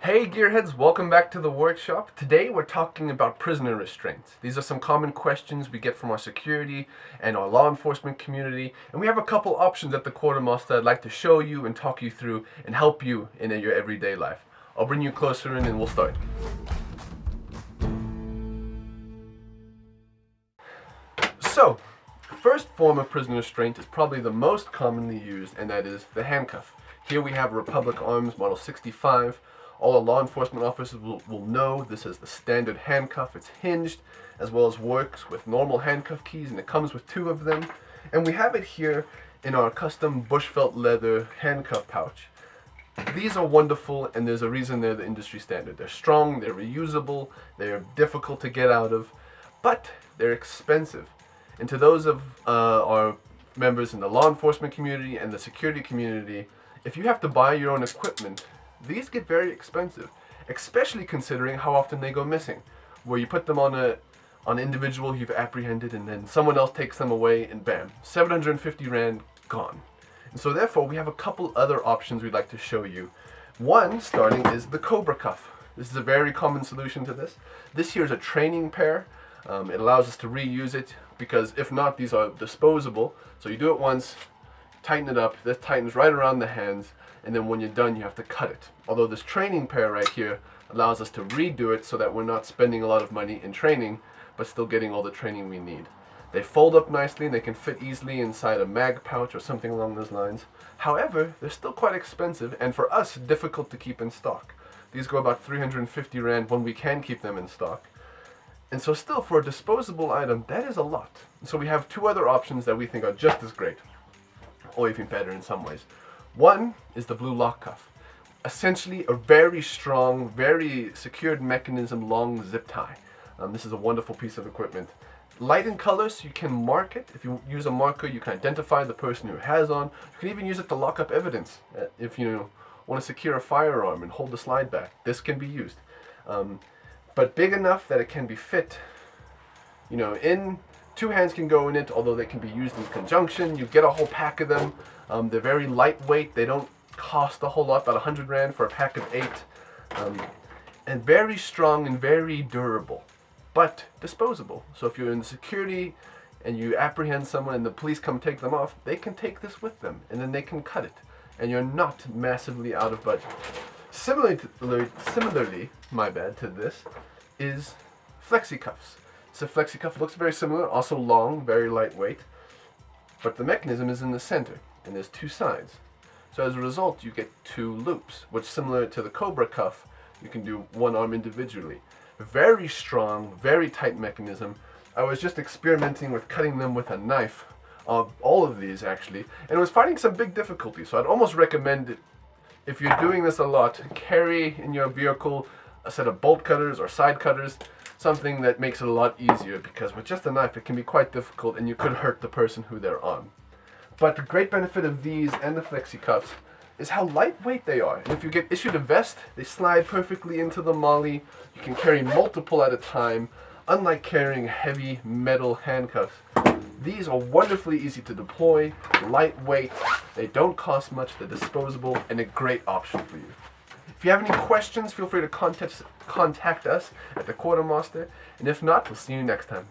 Hey gearheads, welcome back to the workshop. Today we're talking about prisoner restraints. These are some common questions we get from our security and our law enforcement community, and we have a couple options at the Quartermaster I'd like to show you and talk you through and help you in your everyday life. I'll bring you closer in and we'll start. So, first form of prisoner restraint is probably the most commonly used, and that is the handcuff. Here we have Republic Arms Model 65. All our law enforcement officers will know this is the standard handcuff. It's hinged, as well as works with normal handcuff keys, and it comes with two of them. And we have it here in our custom bush felt leather handcuff pouch. These are wonderful, and there's a reason they're the industry standard. They're strong, they're reusable, they're difficult to get out of, but they're expensive. And to those of our members in the law enforcement community and the security community, if you have to buy your own equipment, these get very expensive, especially considering how often they go missing, where you put them on an individual you've apprehended and then someone else takes them away and bam, 750 Rand gone. And so therefore we have a couple other options we'd like to show you. One, starting, is the Cobra Cuff. This is a very common solution to this. This here is a training pair. It allows us to reuse it because if not, these are disposable. So you do it once, tighten it up, this tightens right around the hands, and then when you're done you have to cut it. Although this training pair right here allows us to redo it so that we're not spending a lot of money in training but still getting all the training we need. They fold up nicely and they can fit easily inside a mag pouch or something along those lines. However, they're still quite expensive and for us difficult to keep in stock. These go about 350 Rand when we can keep them in stock. And so still, for a disposable item, that is a lot. So we have two other options that we think are just as great, or even better in some ways. One is the blue lock cuff. Essentially a very strong, very secured mechanism, long zip tie. This is a wonderful piece of equipment. Light in color, so you can mark it. If you use a marker, you can identify the person who has on. You can even use it to lock up evidence. If you want to secure a firearm and hold the slide back, this can be used. But big enough that it can be fit, in two hands can go in it, although they can be used in conjunction. You get a whole pack of them. They're very lightweight. They don't cost a whole lot, about 100 Rand for a pack of 8. And very strong and very durable, but disposable. So if you're in security and you apprehend someone and the police come take them off, they can take this with them and then they can cut it. And you're not massively out of budget. Similarly, to this is flexi cuffs. So flexi cuff looks very similar, also long, very lightweight, but the mechanism is in the center and there's two sides. So as a result, you get two loops, which similar to the Cobra cuff, you can do one arm individually. Very strong, very tight mechanism. I was just experimenting with cutting them with a knife, all of these actually, and was finding some big difficulty. So I'd almost recommend it, if you're doing this a lot, carry in your vehicle a set of bolt cutters or side cutters, something that makes it a lot easier, because with just a knife it can be quite difficult and you could hurt the person who they're on. But the great benefit of these and the flexi cuffs is how lightweight they are. And if you get issued a vest, they slide perfectly into the molly. You can carry multiple at a time, unlike carrying heavy metal handcuffs. These are wonderfully easy to deploy, lightweight, they don't cost much, they're disposable, and a great option for you. If you have any questions, feel free to contact us at the Quartermaster, and if not, we'll see you next time.